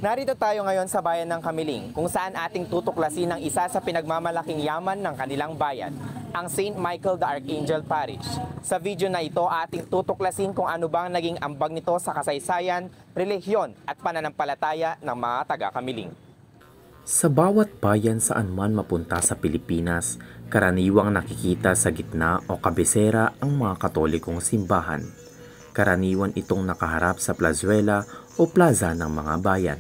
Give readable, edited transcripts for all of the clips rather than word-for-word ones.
Narito tayo ngayon sa bayan ng Kamiling, kung saan ating tutuklasin ang isa sa pinagmamalaking yaman ng kanilang bayan, ang St. Michael the Archangel Parish. Sa video na ito, ating tutuklasin kung ano bang naging ambag nito sa kasaysayan, relihiyon at pananampalataya ng mga taga-Kamiling. Sa bawat bayan saan man mapunta sa Pilipinas, karaniwang nakikita sa gitna o kabisera ang mga Katolikong simbahan. Karaniwan itong nakaharap sa plazuela o plaza ng mga bayan.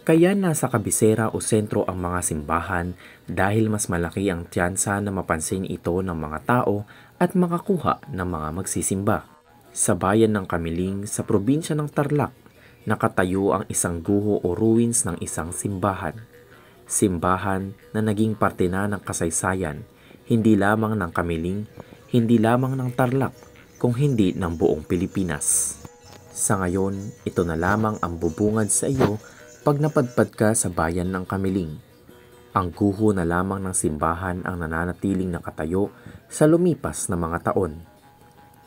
Kaya nasa kabisera o sentro ang mga simbahan dahil mas malaki ang tiyansa na mapansin ito ng mga tao at makakuha ng mga magsisimba. Sa bayan ng Kamiling sa probinsya ng Tarlac, nakatayo ang isang guho o ruins ng isang simbahan. Simbahan na naging parte na ng kasaysayan, hindi lamang ng Kamiling, hindi lamang ng Tarlac, kung hindi ng buong Pilipinas. Sa ngayon, ito na lamang ang bubungad sa iyo pag napadpad ka sa bayan ng Kamiling. Ang guho na lamang ng simbahan ang nananatiling nakatayo sa lumipas na mga taon.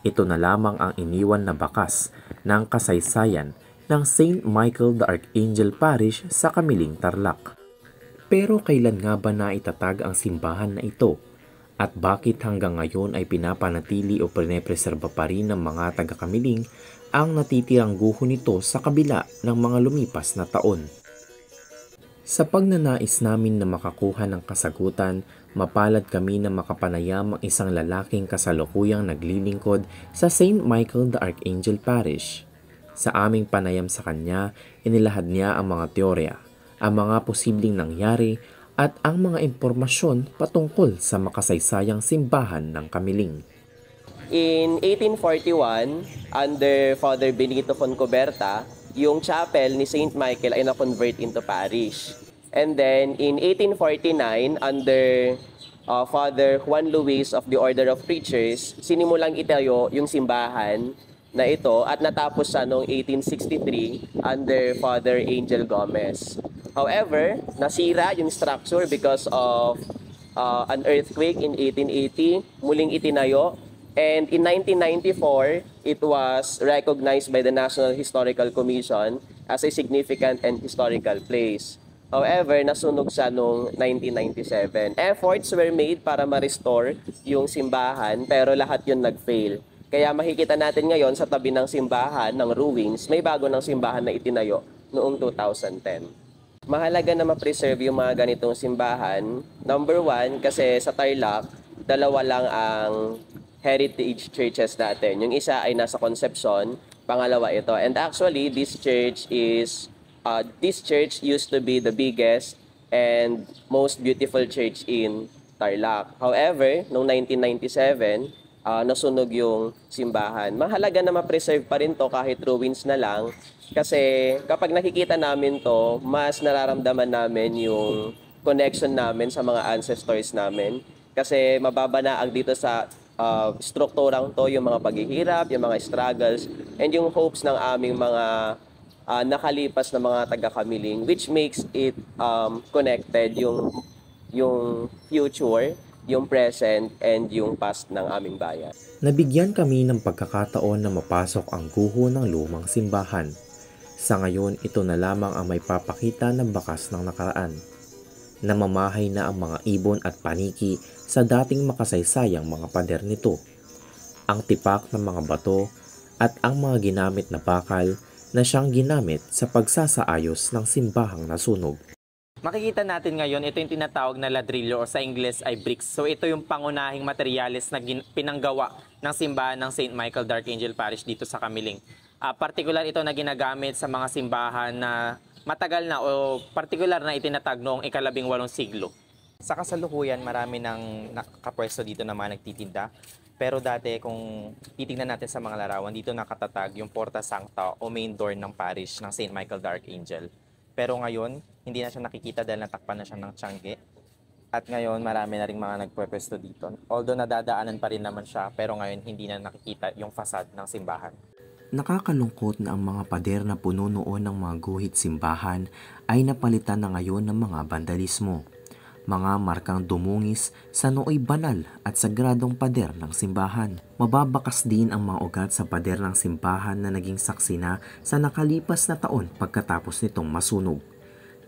Ito na lamang ang iniwan na bakas ng kasaysayan ng St. Michael the Archangel Parish sa Kamiling, Tarlac. Pero kailan nga ba naitatag ang simbahan na ito? At bakit hanggang ngayon ay pinapanatili o pinepreserba pa rin ng mga taga-Kamiling ang natitirang guho nito sa kabila ng mga lumipas na taon? Sa pagnanais namin na makakuha ng kasagutan, mapalad kami na makapanayam ang isang lalaking kasalukuyang naglilingkod sa St. Michael the Archangel Parish. Sa aming panayam sa kanya, inilahad niya ang mga teorya, ang mga posibleng nangyari at ang mga impormasyon patungkol sa makasaysayang simbahan ng Kamiling. In 1841, under Father Benito Foncoberta, yung chapel ni St. Michael ay na-convert into parish. And then in 1849, under Father Juan Luis of the Order of Preachers, sinimulang itayo yung simbahan na ito at natapos sa noong 1863 under Father Angel Gomez. However, nasira yung structure because of an earthquake in 1880, muling itinayo. And in 1994, it was recognized by the National Historical Commission as a significant and historical place. However, nasunog siya noong 1997. Efforts were made para ma-restore yung simbahan pero lahat yun nag-fail. Kaya makikita natin ngayon sa tabi ng simbahan, ng ruins, may bago ng simbahan na itinayo noong 2010. Mahalaga na ma-preserve yung mga ganitong simbahan. Number one, kasi sa Tarlac, dalawa lang ang heritage churches natin. Yung isa ay nasa Concepcion, pangalawa ito. And actually, this church used to be the biggest and most beautiful church in Tarlac. However, noong 1997, nasunog yung simbahan. Mahalaga na ma-preserve pa rin to kahit ruins na lang. Kasi kapag nakikita namin to, mas nararamdaman namin yung connection namin sa mga ancestors namin. Kasi mababanaag dito sa strukturang to yung mga paghihirap, yung mga struggles, and yung hopes ng aming mga nakalipas na mga taga-Kamiling, which makes it connected yung future, yung present, and yung past ng aming bayan. Nabigyan kami ng pagkakataon na mapasok ang guho ng lumang simbahan. Sa ngayon, ito na lamang ang may papakita ng bakas ng nakaraan. Namamahay na ang mga ibon at paniki sa dating makasaysayang mga pader nito. Ang tipak ng mga bato at ang mga ginamit na bakal na siyang ginamit sa pagsasaayos ng simbahang nasunog. Makikita natin ngayon, ito yung tinatawag na ladrillo o sa Ingles ay bricks. So ito yung pangunahing materyales na pinanggawa ng simbahan ng St. Michael the Archangel Parish dito sa Kamiling. Particular ito na ginagamit sa mga simbahan na matagal na o particular na itinatag noong ika-18 siglo. Sa kasalukuyan, marami nang nakapwesto dito na mga nagtitinda. Pero dati kung titingnan natin sa mga larawan, dito nakatatag yung Porta Sancta o main door ng parish ng St. Michael the Archangel. Pero ngayon, hindi na siya nakikita dahil natakpan na siya ng tiyangge. At ngayon, marami na rin mga nagpwesto dito. Although nadadaanan pa rin naman siya, pero ngayon hindi na nakikita yung fasad ng simbahan. Nakakalungkot na ang mga pader na puno noon ng mga guhit simbahan ay napalitan na ngayon ng mga vandalismo. mga markang dumungis sa nooy banal at sagradong pader ng simbahan. Mababakas din ang mga ugat sa pader ng simbahan na naging saksi na sa nakalipas na taon pagkatapos nitong masunog.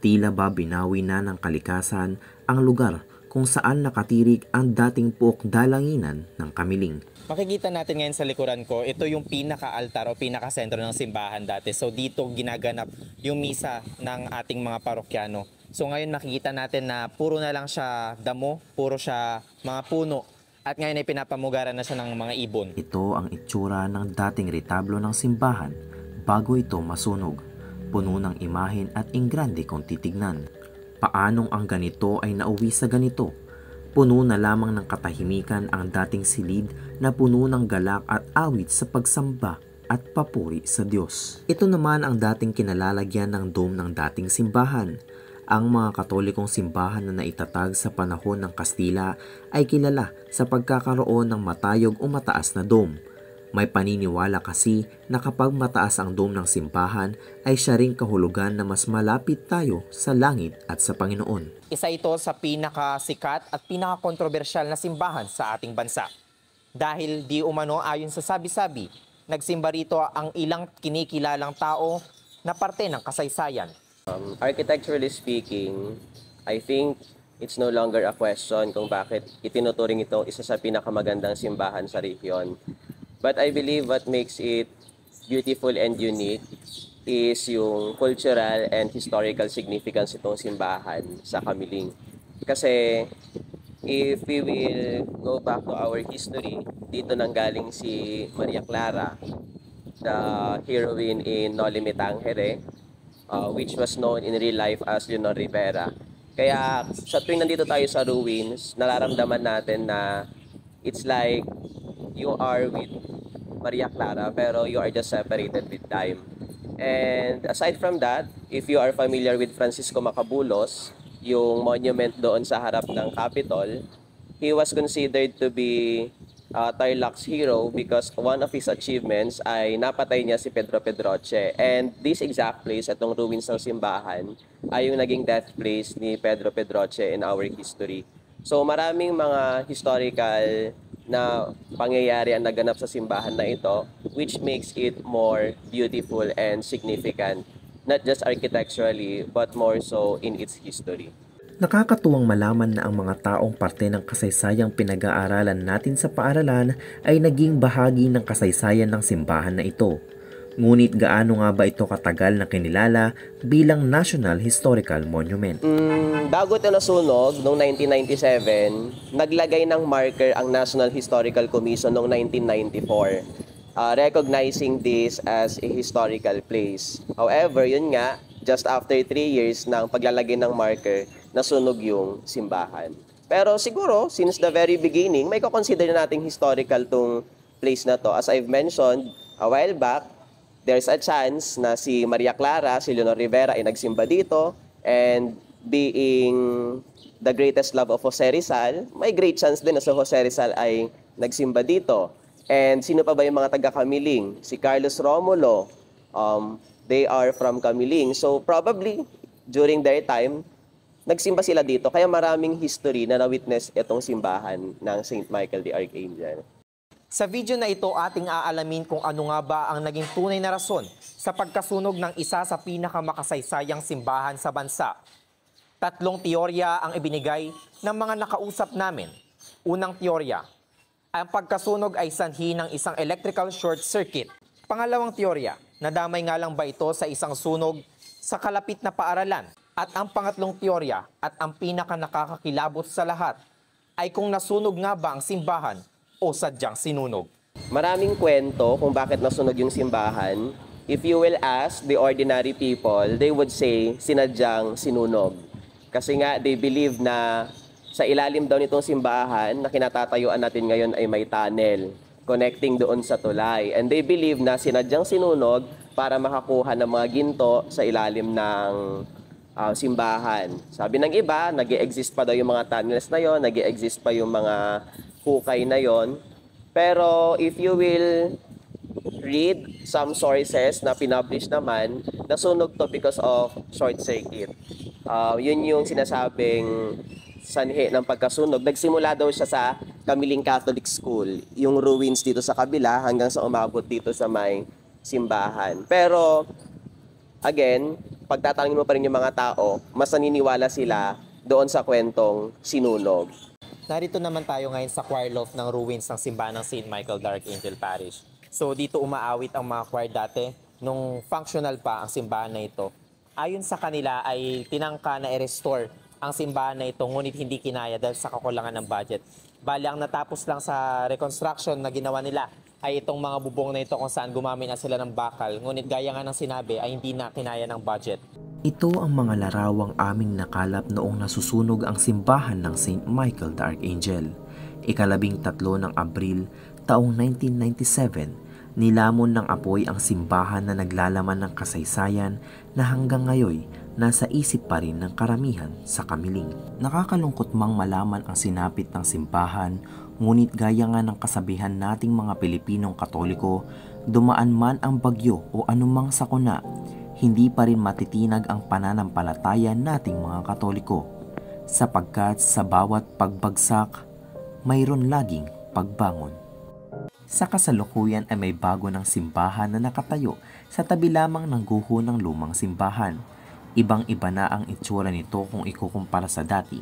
Tila ba binawi na ng kalikasan ang lugar kung saan nakatirik ang dating puok dalanginan ng Kamiling. Makikita natin ngayon sa likuran ko, ito yung pinaka-altar o pinaka-sentro ng simbahan dati. So dito ginaganap yung misa ng ating mga parokyano. So ngayon makikita natin na puro na lang siya damo, puro siya mga puno. At ngayon ay pinapamugaran na siya ng mga ibon. Ito ang itsura ng dating retablo ng simbahan bago ito masunog. Puno ng imahen at ingrande kung titignan. Paanong ang ganito ay nauwi sa ganito? Puno na lamang ng katahimikan ang dating silid na puno ng galak at awit sa pagsamba at papuri sa Diyos. Ito naman ang dating kinalalagyan ng dome ng dating simbahan. Ang mga Katolikong simbahan na naitatag sa panahon ng Kastila ay kilala sa pagkakaroon ng matayog o mataas na dome. May paniniwala kasi na kapag mataas ang dome ng simbahan ay siya ring kahulugan na mas malapit tayo sa langit at sa Panginoon. Isa ito sa pinakasikat at pinakakontrobersyal na simbahan sa ating bansa. Dahil di umano ayon sa sabi-sabi, nagsimba rito ang ilang kinikilalang tao na parte ng kasaysayan. Architecturally speaking, I think it's no longer a question kung bakit itinuturing ito isa sa pinakamagandang simbahan sa rehiyon. But I believe what makes it beautiful and unique is yung cultural and historical significance itong simbahan sa Kamiling. Kasi if we will go back to our history, dito nanggaling si Maria Clara, the heroine in Noli Me Tangere, which was known in real life as Leonor Rivera. Kaya sa tuwing nandito tayo sa ruins, nararamdaman natin na it's like you are with Maria Clara pero you are just separated with time. And aside from that, if you are familiar with Francisco Macabulos, yung monument doon sa harap ng Capitol, he was considered to be Tarlac's hero because one of his achievements ay napatay niya si Pedro Pedroche. And this exact place, itong ruins ng simbahan, ay yung naging death place ni Pedro Pedroche in our history. So maraming mga historical na pangyayari ang naganap sa simbahan na ito, which makes it more beautiful and significant, not just architecturally, but more so in its history. Nakakatuwang malaman na ang mga taong parte ng kasaysayang pinag-aaralan natin sa paaralan ay naging bahagi ng kasaysayan ng simbahan na ito. Ngunit gaano nga ba ito katagal na kinilala bilang National Historical Monument? Bago ito nasunog noong 1997, naglagay ng marker ang National Historical Commission noong 1994, recognizing this as a historical place. However, yun nga, just after 3 years ng paglalagay ng marker, nasunog yung simbahan. Pero siguro, since the very beginning, may consider nating historical tong place na to. As I've mentioned a while back, there's a chance na si Maria Clara, si Leonor Rivera ay nagsimba dito, and being the greatest love of Jose Rizal, may great chance din na si Jose Rizal ay nagsimba dito. And sino pa ba yung mga taga-Kamiling? Si Carlos Romulo, they are from Kamiling. So probably, during their time, nagsimba sila dito. Kaya maraming history na na-witness itong simbahan ng St. Michael the Archangel. Sa video na ito, ating aalamin kung ano nga ba ang naging tunay na rason sa pagkasunog ng isa sa pinakamakasaysayang simbahan sa bansa. 3 teorya ang ibinigay ng mga nakausap namin. Unang teorya, ang pagkasunog ay sanhi ng isang electrical short circuit. Pangalawang teorya, nadamay nga lang ba ito sa isang sunog sa kalapit na paaralan? At ang pangatlong teorya at ang pinaka nakakakilabot sa lahat ay kung nasunog nga ba ang simbahan o sadyang sinunog. Maraming kwento kung bakit nasunog yung simbahan. If you will ask the ordinary people, they would say sinadyang sinunog. Kasi nga they believe na sa ilalim daw nitong simbahan na kinatatayuan natin ngayon ay may tunnel connecting doon sa tulay. And they believe na sinadyang sinunog para makakuha ng mga ginto sa ilalim ng simbahan. Sabi ng iba, nag-e-exist pa daw yung mga tunnels na yon, nag-e-exist pa yung mga hukay na yon. Pero if you will read some sources na pinublish naman, nasunog to because of short circuit. Yun yung sinasabing sanhi ng pagkasunog, nagsimula daw siya sa Kamiling Catholic School, yung ruins dito sa kabila hanggang sa umabot dito sa may simbahan. Pero again, pagtatanungin mo pa rin yung mga tao, mas naniniwala sila doon sa kwentong sinunog. Narito naman tayo ngayon sa choir loft ng ruins ng simbahan ng St. Michael the Archangel Parish. So dito umaawit ang mga choir dati nung functional pa ang simbahan na ito. Ayon sa kanila ay tinangka na i-restore ang simbahan na ito ngunit hindi kinaya dahil sa kakulangan ng budget. Bali ang natapos lang sa reconstruction na ginawa nila ay itong mga bubong na ito kung saan gumamit na sila ng bakal. Ngunit gaya nga ng sinabi ay hindi na kinaya ng budget. Ito ang mga larawang aming nakalap noong nasusunog ang simbahan ng St. Michael the Archangel. Ika-13 ng Abril, taong 1997, nilamon ng apoy ang simbahan na naglalaman ng kasaysayan na hanggang ngayon nasa isip pa rin ng karamihan sa Kamiling. Nakakalungkot mang malaman ang sinapit ng simbahan, ngunit gaya nga ng kasabihan nating mga Pilipinong Katoliko, dumaan man ang bagyo o anumang sakuna, hindi pa rin matitinag ang pananampalataya nating mga Katoliko, sapagkat sa bawat pagbagsak, mayroon laging pagbangon. Sa kasalukuyan ay may bago ng simbahan na nakatayo sa tabi lamang ng guho ng lumang simbahan. Ibang-iba na ang itsura nito kung ikukumpara sa dati.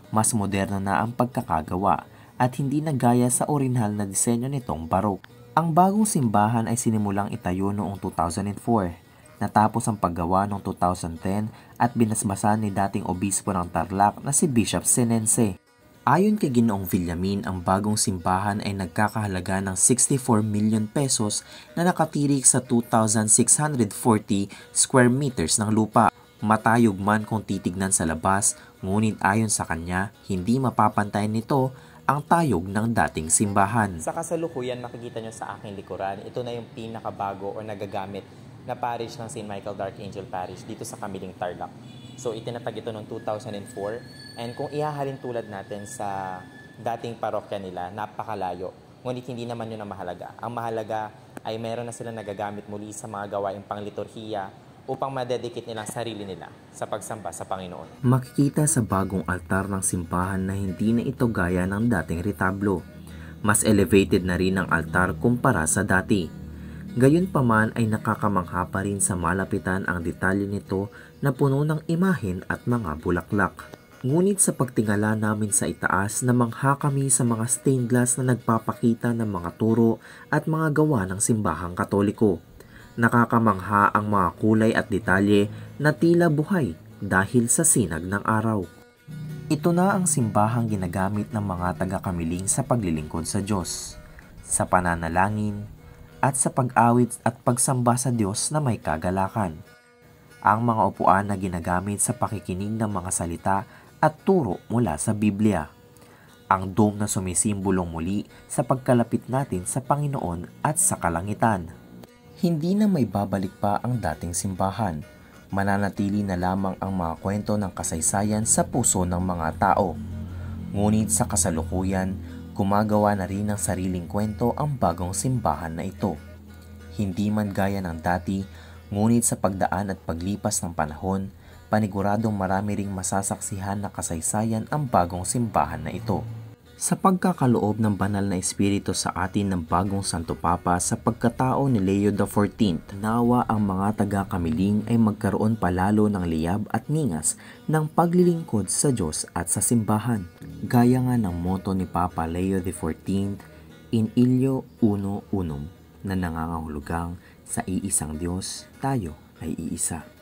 Mas moderno na ang pagkakagawa at hindi na gaya sa orihinal na disenyo nitong Baroque. Ang bagong simbahan ay sinimulang itayo noong 2004. Natapos ang paggawa noong 2010 at binasbasan ni dating obispo ng Tarlac na si Bishop Senense. Ayon kay Ginoong Villamin, ang bagong simbahan ay nagkakahalaga ng 64 million pesos na nakatirik sa 2,640 square meters ng lupa. Matayog man kung titignan sa labas, ngunit ayon sa kanya, hindi mapapantayan nito ang tayog ng dating simbahan. Sa kasalukuyan makikita nyo sa aking likuran, ito na yung pinakabago o nagagamit na parish ng St. Michael the Archangel Parish dito sa Kamiling, Tarlac. So itinatag ito noong 2004 and kung ihahalin tulad natin sa dating parokya nila, napakalayo. Ngunit hindi naman yun ang mahalaga. Ang mahalaga ay meron na sila nagagamit muli sa mga gawaing pangliturhiya upang madedicate nilang sarili nila sa pagsamba sa Panginoon. Makikita sa bagong altar ng simbahan na hindi na ito gaya ng dating retablo. Mas elevated na rin ang altar kumpara sa dati. Gayunpaman ay nakakamangha pa rin sa malapitan ang detalye nito na puno ng imahen at mga bulaklak. Ngunit sa pagtingala namin sa itaas, namangha kami sa mga stained glass na nagpapakita ng mga turo at mga gawa ng simbahang Katoliko. Nakakamangha ang mga kulay at detalye na tila buhay dahil sa sinag ng araw. Ito na ang simbahang ginagamit ng mga taga-Kamiling sa paglilingkod sa Diyos, sa pananalangin, at sa pag-awit at pagsamba sa Diyos na may kagalakan. Ang mga upuan na ginagamit sa pakikinig ng mga salita at turo mula sa Biblia. Ang dome na sumisimbolong muli sa pagkalapit natin sa Panginoon at sa kalangitan. Hindi na may babalik pa ang dating simbahan. Mananatili na lamang ang mga kwento ng kasaysayan sa puso ng mga tao. Ngunit sa kasalukuyan, gumagawa na rin ng sariling kwento ang bagong simbahan na ito. Hindi man gaya ng dati, ngunit sa pagdaan at paglipas ng panahon, paniguradong marami ring masasaksihan na kasaysayan ang bagong simbahan na ito. Sa pagkakaloob ng banal na espiritu sa atin ng bagong Santo Papa sa pagkatao ni Leo XIV, nawa ang mga taga-Kamiling ay magkaroon palalo ng liyab at ningas ng paglilingkod sa Diyos at sa simbahan. Gaya nga ng motto ni Papa Leo XIV, In Illo Uno Unum, na nangangahulugang sa iisang Diyos, tayo ay iisa.